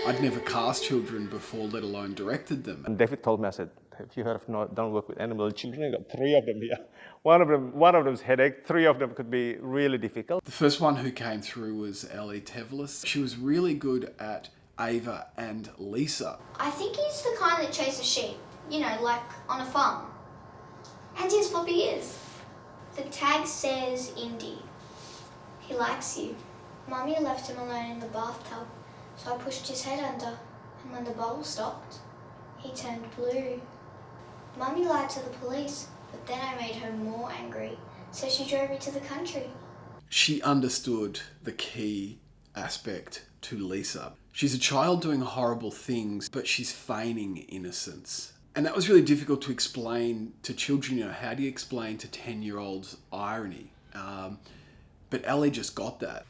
I'd never cast children before, let alone directed them. And David told me, I said, have you heard of done work with animal children? I got 3 of them here. One of them's headache, 3 of them could be really difficult. The first one who came through was Ellie Tevlis. She was really good at Ava and Lisa. I think he's the kind that chases sheep, you know, like on a farm. And his puppy is. The tag says Indy. He likes you. Mummy left him alone in the bathtub, so I pushed his head under, and when the bubble stopped, he turned blue. Mummy lied to the police, but then I made her more angry, so she drove me to the country. She understood the key aspect to Lisa. She's a child doing horrible things, but she's feigning innocence. And that was really difficult to explain to children. You know, how do you explain to 10-year-olds irony? But Ellie just got that.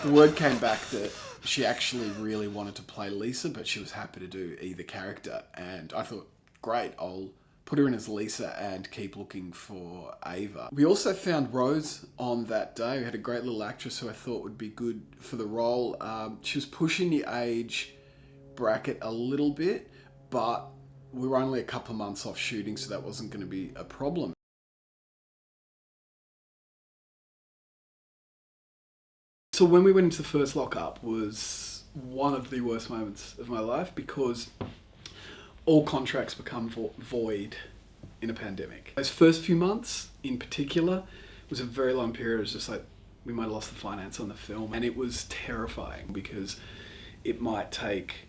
The word came back that she actually really wanted to play Lisa, but she was happy to do either character. And I thought, great, I'll put her in as Lisa and keep looking for Ava. We also found Rose on that day. We had a great little actress who I thought would be good for the role. She was pushing the age bracket a little bit, but we were only a couple of months off shooting, so that wasn't going to be a problem. So when we went into the first lockup was one of the worst moments of my life, because all contracts become void in a pandemic. Those first few months in particular was a very long period. It was just like we might have lost the finance on the film, and it was terrifying because it might take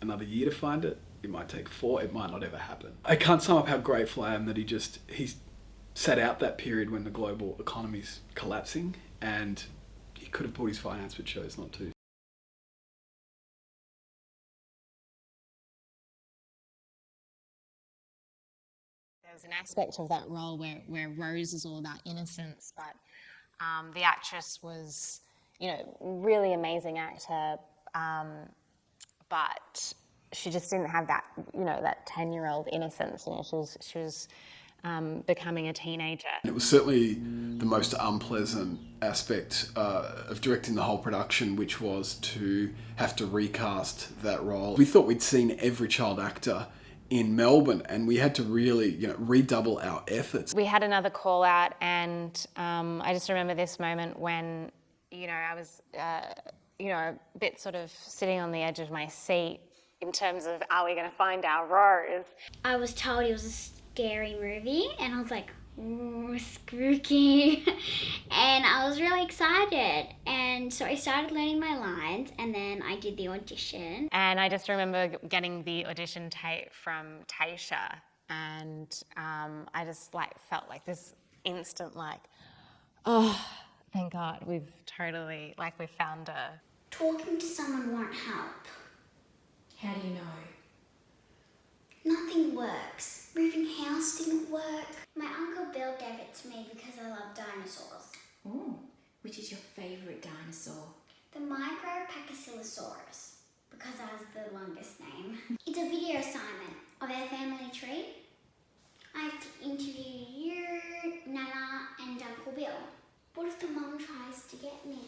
another year to find it. It might take 4, it might not ever happen. I can't sum up how grateful I am that he sat out that period when the global economy's collapsing, and he could have pulled his finance but chose not to. There was an aspect of that role where Rose is all about innocence, but the actress was, you know, really amazing actor, but she just didn't have that, you know, that 10-year-old innocence. You know, she was becoming a teenager. It was certainly the most unpleasant aspect of directing the whole production, which was to have to recast that role. We thought we'd seen every child actor in Melbourne, and we had to really, you know, redouble our efforts. We had another call out, and I just remember this moment when, you know, I was, you know, a bit sort of sitting on the edge of my seat in terms of, are we going to find our Rose? I was told it was a scary movie, and I was like, ooh, spooky. And I was really excited. And so I started learning my lines, and then I did the audition. And I just remember getting the audition tape from Tasha, and I just felt like this instant oh, thank God, we've totally, we found her. Talking to someone won't help. How do you know? Nothing works. Moving house didn't work. My Uncle Bill gave it to me because I love dinosaurs. Oh, which is your favourite dinosaur? The Micropachycelosaurus, because that was the longest name. It's a video assignment of our family tree. I have to interview you, Nana, and Uncle Bill. What if the mum tries to get me?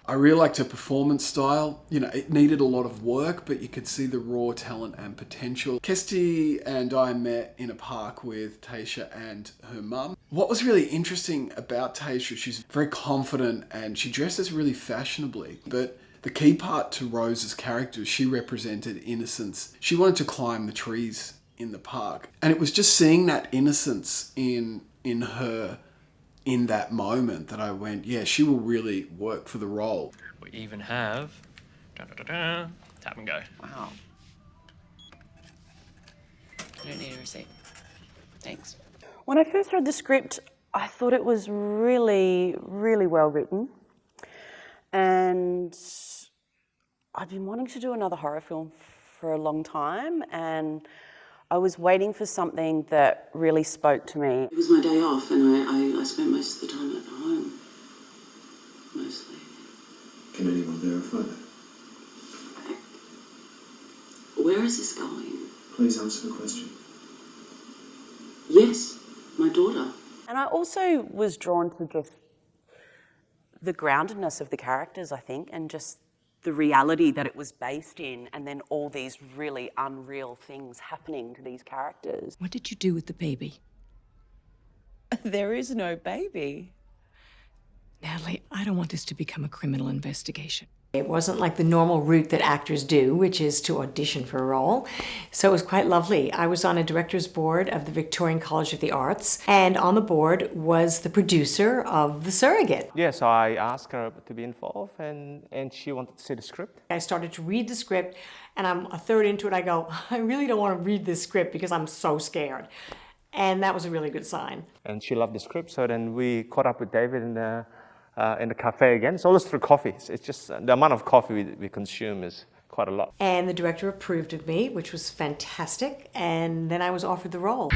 I really liked her performance style. You know, it needed a lot of work, but you could see the raw talent and potential. Kestie and I met in a park with Tasha and her mum. What was really interesting about Tasha, she's very confident and she dresses really fashionably. But the key part to Rose's character is she represented innocence. She wanted to climb the trees in the park. And it was just seeing that innocence in her in that moment that I went, yeah, she will really work for the role. We even have tap and go. Wow. I don't need a receipt. Thanks. When I first read the script, I thought it was really, really well written. And I've been wanting to do another horror film for a long time, and I was waiting for something that really spoke to me. It was my day off, and I spent most of the time at home, mostly. Can anyone verify that? Where is this going? Please answer the question. Yes, my daughter. And I also was drawn to just the groundedness of the characters, I think, and just the reality that it was based in, and then all these really unreal things happening to these characters. What did you do with the baby? There is no baby. Natalie, I don't want this to become a criminal investigation. It wasn't like the normal route that actors do, which is to audition for a role. So it was quite lovely. I was on a director's board of the Victorian College of the Arts, and on the board was the producer of The Surrogate. Yeah, so I asked her to be involved, and she wanted to see the script. I started to read the script, and I'm a third into it. I go, I really don't want to read this script because I'm so scared. And that was a really good sign. And she loved the script, so then we caught up with David in the cafe again. It's always through coffee. It's just the amount of coffee we consume is quite a lot. And the director approved of me, which was fantastic. And then I was offered the role.